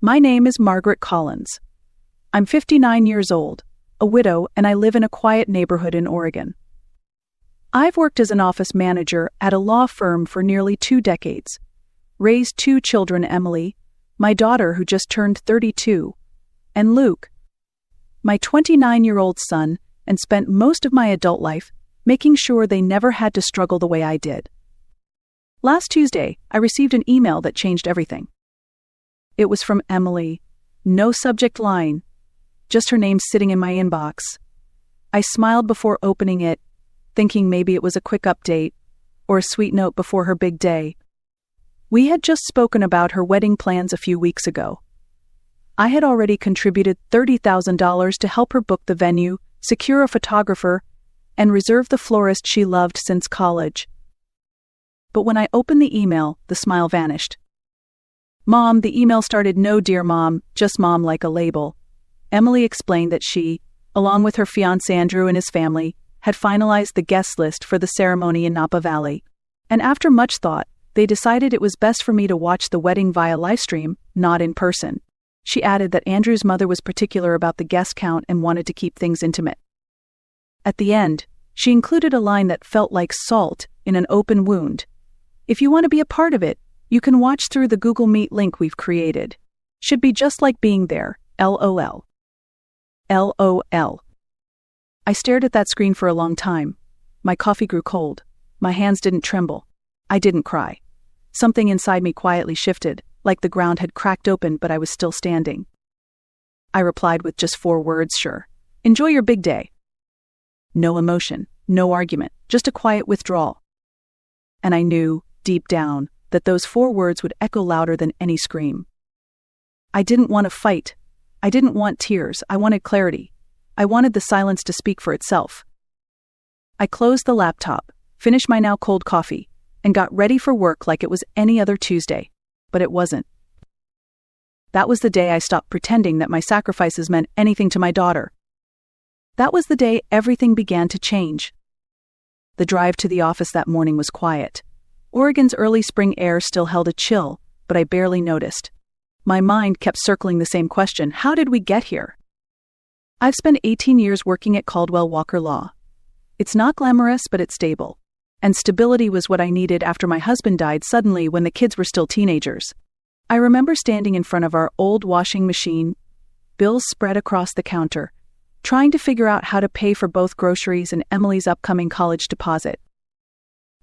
My name is Margaret Collins. I'm 59 years old, a widow, and I live in a quiet neighborhood in Oregon. I've worked as an office manager at a law firm for nearly 2 decades, raised 2 children, Emily, my daughter who just turned 32, and Luke, my 29-year-old son, and spent most of my adult life making sure they never had to struggle the way I did. Last Tuesday, I received an email that changed everything. It was from Emily. No subject line, just her name sitting in my inbox. I smiled before opening it, thinking maybe it was a quick update or a sweet note before her big day. We had just spoken about her wedding plans a few weeks ago. I had already contributed $30,000 to help her book the venue, secure a photographer, and reserve the florist she loved since college. But when I opened the email, the smile vanished. Mom, the email started, "No, dear Mom, just Mom," like a label. Emily explained that she, along with her fiancé Andrew and his family, had finalized the guest list for the ceremony in Napa Valley. And after much thought, they decided it was best for me to watch the wedding via livestream, not in person. She added that Andrew's mother was particular about the guest count and wanted to keep things intimate. At the end, she included a line that felt like salt in an open wound. "If you want to be a part of it, you can watch through the Google Meet link we've created. Should be just like being there, LOL. LOL. I stared at that screen for a long time. My coffee grew cold. My hands didn't tremble. I didn't cry. Something inside me quietly shifted, like the ground had cracked open but I was still standing. I replied with just 4 words, "Sure. Enjoy your big day." No emotion, no argument, just a quiet withdrawal. And I knew, deep down, that those 4 words would echo louder than any scream. I didn't want to fight. I didn't want tears. I wanted clarity. I wanted the silence to speak for itself. I closed the laptop, finished my now cold coffee, and got ready for work like it was any other Tuesday. But it wasn't. That was the day I stopped pretending that my sacrifices meant anything to my daughter. That was the day everything began to change. The drive to the office that morning was quiet. Oregon's early spring air still held a chill, but I barely noticed. My mind kept circling the same question: how did we get here? I've spent 18 years working at Caldwell Walker Law. It's not glamorous, but it's stable. And stability was what I needed after my husband died suddenly when the kids were still teenagers. I remember standing in front of our old washing machine, bills spread across the counter, trying to figure out how to pay for both groceries and Emily's upcoming college deposit.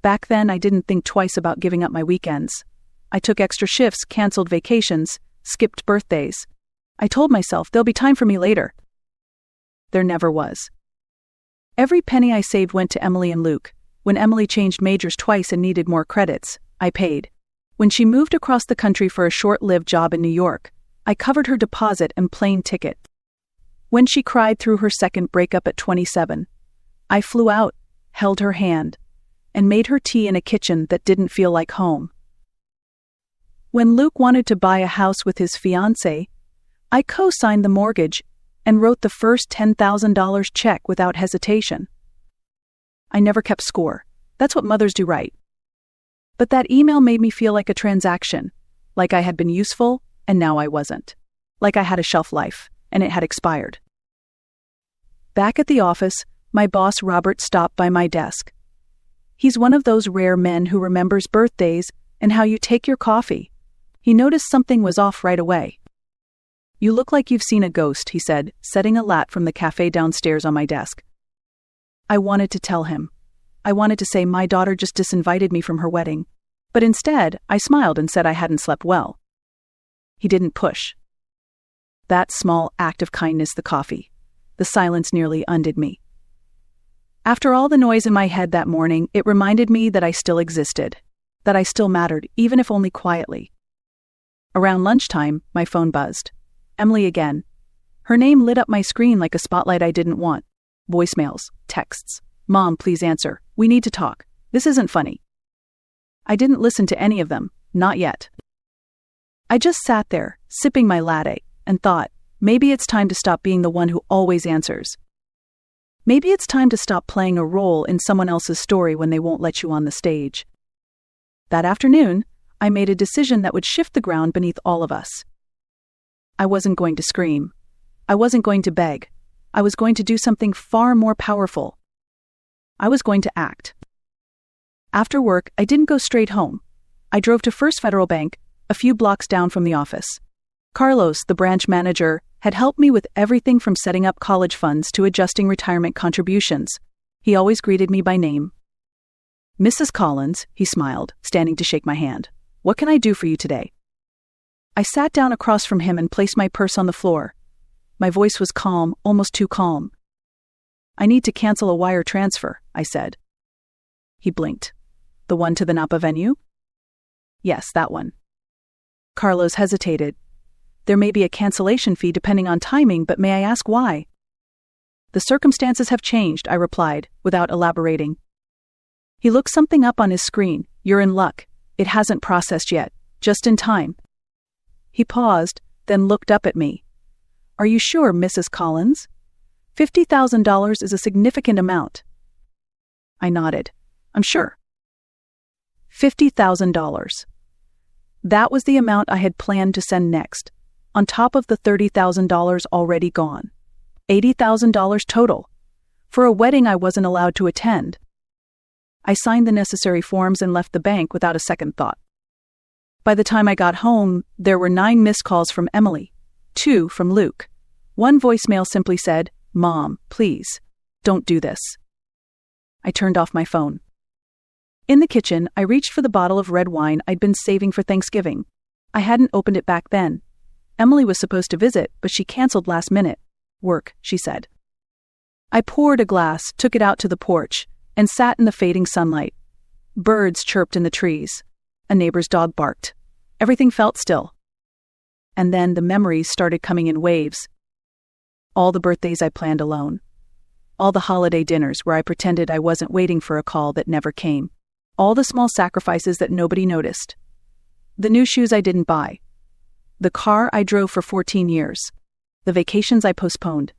Back then, I didn't think twice about giving up my weekends. I took extra shifts, canceled vacations, skipped birthdays. I told myself there'll be time for me later. There never was. Every penny I saved went to Emily and Luke. When Emily changed majors twice and needed more credits, I paid. When she moved across the country for a short-lived job in New York, I covered her deposit and plane ticket. When she cried through her second breakup at 27, I flew out, held her hand, and made her tea in a kitchen that didn't feel like home. When Luke wanted to buy a house with his fiancée, I co-signed the mortgage and wrote the first $10,000 check without hesitation. I never kept score. That's what mothers do, right? But that email made me feel like a transaction, like I had been useful and now I wasn't, like I had a shelf life and it had expired. Back at the office, my boss Robert stopped by my desk. He's one of those rare men who remembers birthdays and how you take your coffee. He noticed something was off right away. "You look like you've seen a ghost," he said, setting a lat from the cafe downstairs on my desk. I wanted to tell him. I wanted to say my daughter just disinvited me from her wedding. But instead, I smiled and said I hadn't slept well. He didn't push. That small act of kindness, the coffee, the silence nearly undid me. After all the noise in my head that morning, it reminded me that I still existed, that I still mattered, even if only quietly. Around lunchtime, my phone buzzed. Emily again. Her name lit up my screen like a spotlight I didn't want. Voicemails, texts. "Mom, please answer. We need to talk. This isn't funny." I didn't listen to any of them, not yet. I just sat there, sipping my latte, and thought, maybe it's time to stop being the one who always answers. Maybe it's time to stop playing a role in someone else's story when they won't let you on the stage. That afternoon, I made a decision that would shift the ground beneath all of us. I wasn't going to scream. I wasn't going to beg. I was going to do something far more powerful. I was going to act. After work, I didn't go straight home. I drove to First Federal Bank, a few blocks down from the office. Carlos, the branch manager, had helped me with everything from setting up college funds to adjusting retirement contributions. He always greeted me by name. "Mrs. Collins," he smiled, standing to shake my hand. "What can I do for you today?" I sat down across from him and placed my purse on the floor. My voice was calm, almost too calm. "I need to cancel a wire transfer," I said. He blinked. "The one to the Napa venue?" "Yes, that one." Carlos hesitated. "There may be a cancellation fee depending on timing, but may I ask why?" "The circumstances have changed," I replied, without elaborating. He looked something up on his screen. "You're in luck. It hasn't processed yet. Just in time." He paused, then looked up at me. "Are you sure, Mrs. Collins? $50,000 is a significant amount." I nodded. "I'm sure." $50,000. That was the amount I had planned to send next, on top of the $30,000 already gone. $80,000 total, for a wedding I wasn't allowed to attend. I signed the necessary forms and left the bank without a second thought. By the time I got home, there were 9 missed calls from Emily, 2 from Luke. One voicemail simply said, "Mom, please, don't do this." I turned off my phone. In the kitchen, I reached for the bottle of red wine I'd been saving for Thanksgiving. I hadn't opened it back then. Emily was supposed to visit, but she canceled last minute. "Work," she said. I poured a glass, took it out to the porch, and sat in the fading sunlight. Birds chirped in the trees. A neighbor's dog barked. Everything felt still. And then the memories started coming in waves. All the birthdays I planned alone. All the holiday dinners where I pretended I wasn't waiting for a call that never came. All the small sacrifices that nobody noticed. The new shoes I didn't buy. The car I drove for 14 years. The vacations I postponed.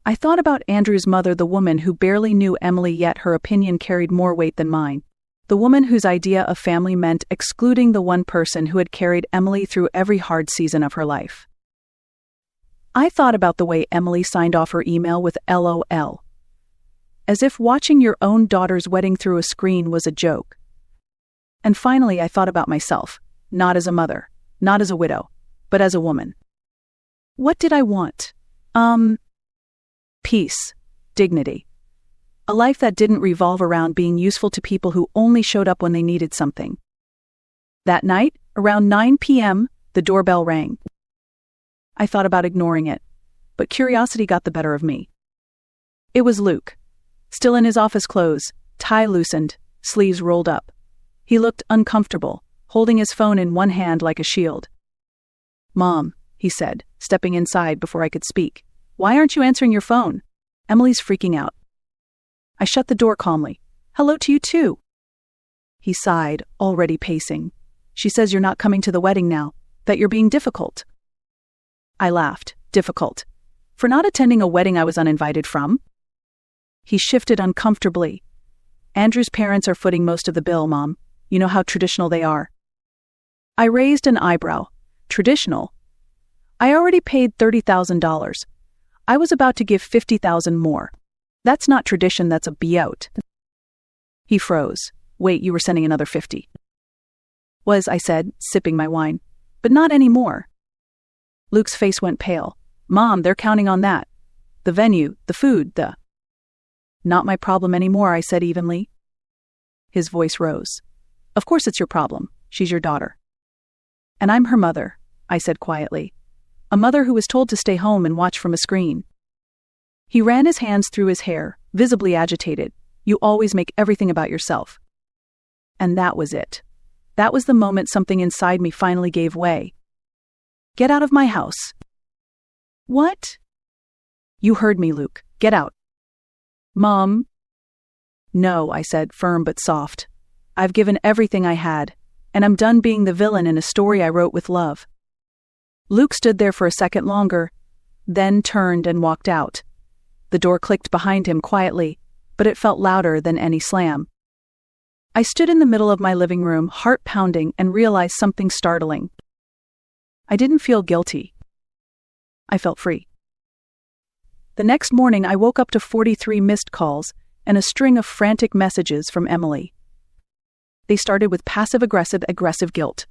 I thought about Andrew's mother, the woman who barely knew Emily, yet her opinion carried more weight than mine. The woman whose idea of family meant excluding the one person who had carried Emily through every hard season of her life. I thought about the way Emily signed off her email with LOL. As if watching your own daughter's wedding through a screen was a joke. And finally I thought about myself, not as a mother, not as a widow, but as a woman. What did I want? Peace, dignity. A life that didn't revolve around being useful to people who only showed up when they needed something. That night, around 9 p.m., the doorbell rang. I thought about ignoring it, but curiosity got the better of me. It was Luke, still in his office clothes, tie loosened, sleeves rolled up. He looked uncomfortable, holding his phone in one hand like a shield. "Mom," he said, stepping inside before I could speak. "Why aren't you answering your phone? Emily's freaking out." I shut the door calmly. "Hello to you too." He sighed, already pacing. "She says you're not coming to the wedding now, that you're being difficult." I laughed. Difficult? For not attending a wedding I was uninvited from? He shifted uncomfortably. "Andrew's parents are footing most of the bill, Mom. You know how traditional they are." I raised an eyebrow. Traditional? I already paid $30,000. I was about to give $50,000 more. That's not tradition, that's a buyout. He froze. "Wait, you were sending another 50. "Was," I said, sipping my wine. "But not anymore." Luke's face went pale. "Mom, they're counting on that. The venue, the food, the—" "Not my problem anymore," I said evenly. His voice rose. "Of course it's your problem. She's your daughter." "And I'm her mother," I said quietly. "A mother who was told to stay home and watch from a screen." He ran his hands through his hair, visibly agitated. "You always make everything about yourself." And that was it. That was the moment something inside me finally gave way. "Get out of my house." "What?" "You heard me, Luke. Get out." "Mom." "No," I said, firm but soft. "I've given everything I had, and I'm done being the villain in a story I wrote with love." Luke stood there for a second longer, then turned and walked out. The door clicked behind him quietly, but it felt louder than any slam. I stood in the middle of my living room, heart pounding, and realized something startling. I didn't feel guilty. I felt free. The next morning, I woke up to 43 missed calls and a string of frantic messages from Emily. They started with passive-aggressive guilt.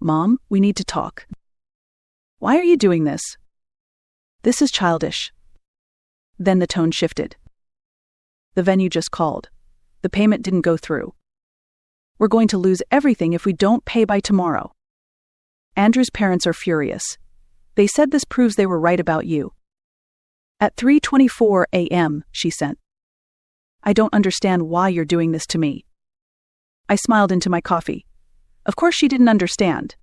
"Mom, we need to talk." "Why are you doing this?" "This is childish." Then the tone shifted. "The venue just called. The payment didn't go through. We're going to lose everything if we don't pay by tomorrow. Andrew's parents are furious. They said this proves they were right about you." At 3:24 a.m., she sent. "I don't understand why you're doing this to me." I smiled into my coffee. Of course she didn't understand.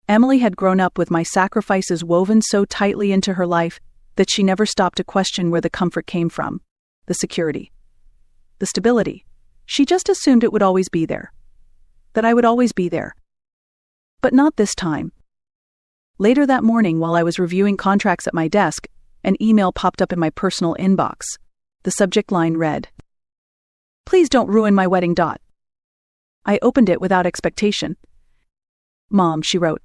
Emily had grown up with my sacrifices woven so tightly into her life that she never stopped to question where the comfort came from, the security, the stability. She just assumed it would always be there, that I would always be there. But not this time. Later that morning, while I was reviewing contracts at my desk, an email popped up in my personal inbox. The subject line read, "Please don't ruin my wedding. I opened it without expectation. "Mom," she wrote,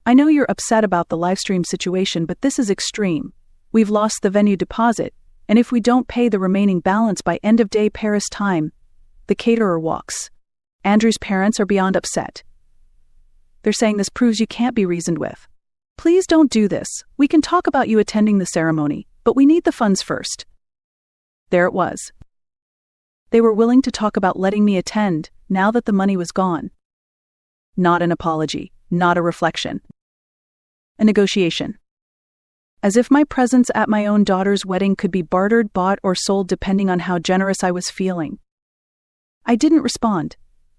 "I know you're upset about the livestream situation, but this is extreme. We've lost the venue deposit, and if we don't pay the remaining balance by end of day Paris time, the caterer walks. Andrew's parents are beyond upset. They're saying this proves you can't be reasoned with. Please don't do this. We can talk about you attending the ceremony, but we need the funds first." There it was. They were willing to talk about letting me attend now that the money was gone. Not an apology, not a reflection. A negotiation. As if my presence at my own daughter's wedding could be bartered, bought, or sold depending on how generous I was feeling. I didn't respond.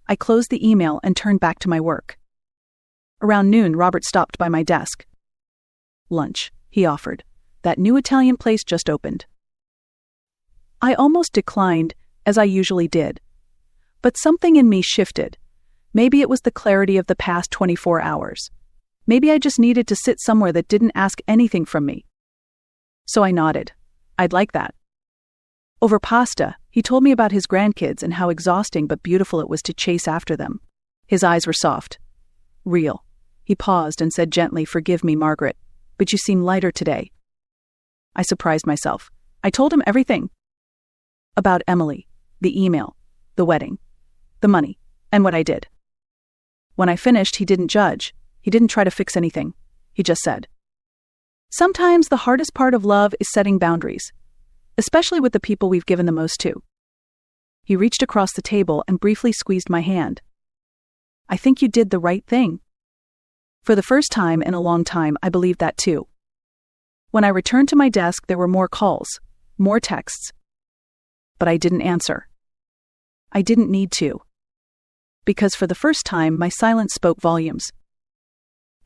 I closed the email and turned back to my work. Around noon, Robert stopped by my desk. "Lunch," he offered. "That new Italian place just opened." I almost declined, as I usually did. But something in me shifted. Maybe it was the clarity of the past 24 hours. Maybe I just needed to sit somewhere that didn't ask anything from me. So I nodded. I'd like that. Over pasta, he told me about his grandkids and how exhausting but beautiful it was to chase after them. His eyes were soft. Real. He paused and said gently, "Forgive me, Margaret, but you seem lighter today." I surprised myself. I told him everything. About Emily, the email, the wedding, the money, and what I did. When I finished, he didn't judge. He didn't try to fix anything. He just said, "Sometimes the hardest part of love is setting boundaries, especially with the people we've given the most to." He reached across the table and briefly squeezed my hand. "I think you did the right thing." For the first time in a long time, I believed that too. When I returned to my desk, there were more calls, more texts. But I didn't answer. I didn't need to. Because for the first time, my silence spoke volumes.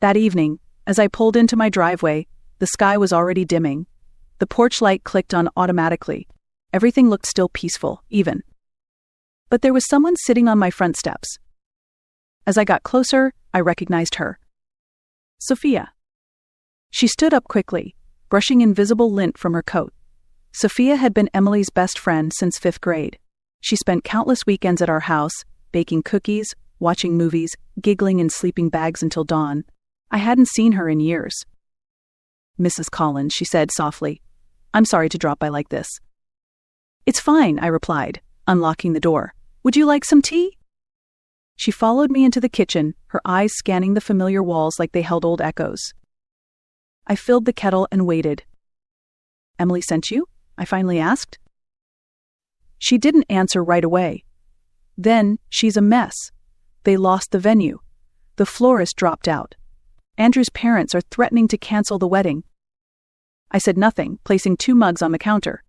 That evening, as I pulled into my driveway, the sky was already dimming. The porch light clicked on automatically. Everything looked still peaceful, even. But there was someone sitting on my front steps. As I got closer, I recognized her. Sophia. She stood up quickly, brushing invisible lint from her coat. Sophia had been Emily's best friend since 5th grade. She spent countless weekends at our house, baking cookies, watching movies, giggling in sleeping bags until dawn. I hadn't seen her in years. "Mrs. Collins," she said softly, "I'm sorry to drop by like this." "It's fine," I replied, unlocking the door. "Would you like some tea?" She followed me into the kitchen, her eyes scanning the familiar walls like they held old echoes. I filled the kettle and waited. "Emily sent you?" I finally asked. She didn't answer right away. Then, "She's a mess. They lost the venue. The florist dropped out. Andrew's parents are threatening to cancel the wedding." I said nothing, placing 2 mugs on the counter.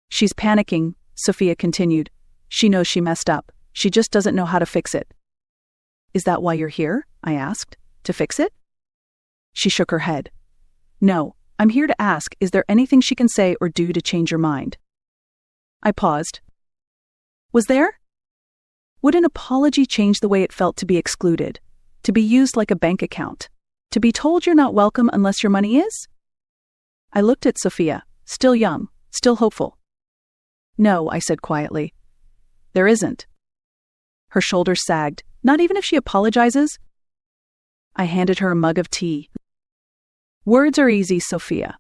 "She's panicking," Sophia continued. "She knows she messed up. She just doesn't know how to fix it." "Is that why you're here?" I asked. "To fix it?" She shook her head. "No, I'm here to ask, is there anything she can say or do to change your mind?" I paused. Was there? Would an apology change the way it felt to be excluded? To be used like a bank account? To be told you're not welcome unless your money is? I looked at Sophia, still young, still hopeful. "No," I said quietly. "There isn't." Her shoulders sagged. "Not even if she apologizes?" I handed her a mug of tea. Words are easy, Sophia.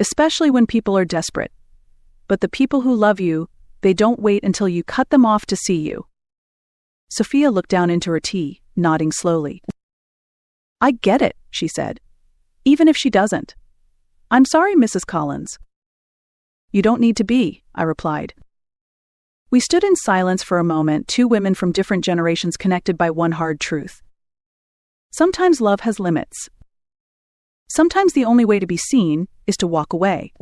Especially when people are desperate. But the people who love you, they don't wait until you cut them off to see you. Sophia looked down into her tea, nodding slowly. I get it, she said. Even if she doesn't. I'm sorry, Mrs. Collins. You don't need to be, I replied. We stood in silence for a moment, two women from different generations connected by one hard truth. Sometimes love has limits. Sometimes the only way to be seen is to walk away.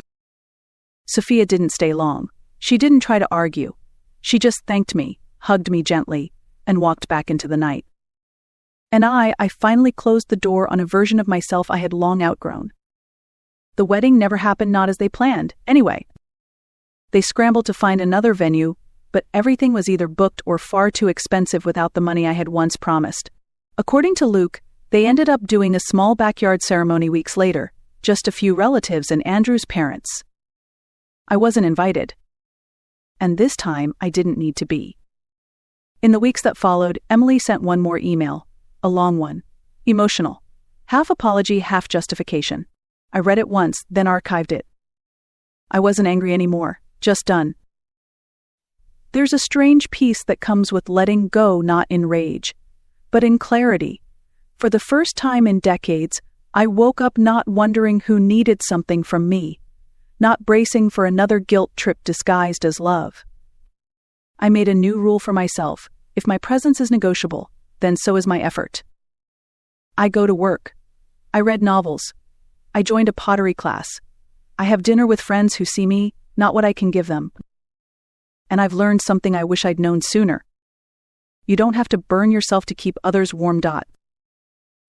Sophia didn't stay long. She didn't try to argue. She just thanked me, hugged me gently, and walked back into the night. And I finally closed the door on a version of myself I had long outgrown. The wedding never happened, not as they planned, anyway. They scrambled to find another venue, but everything was either booked or far too expensive without the money I had once promised. According to Luke, they ended up doing a small backyard ceremony weeks later, just a few relatives and Andrew's parents. I wasn't invited. And this time, I didn't need to be. In the weeks that followed, Emily sent one more email, a long one, emotional, half apology, half justification. I read it once, then archived it. I wasn't angry anymore, just done. There's a strange peace that comes with letting go, not in rage, but in clarity. For the first time in decades, I woke up not wondering who needed something from me, not bracing for another guilt trip disguised as love. I made a new rule for myself. If my presence is negotiable, then so is my effort. I go to work. I read novels. I joined a pottery class. I have dinner with friends who see me, not what I can give them. And I've learned something I wish I'd known sooner. You don't have to burn yourself to keep others warm.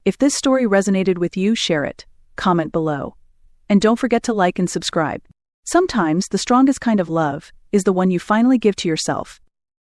If this story resonated with you, share it, comment below. And don't forget to like and subscribe. Sometimes the strongest kind of love is the one you finally give to yourself.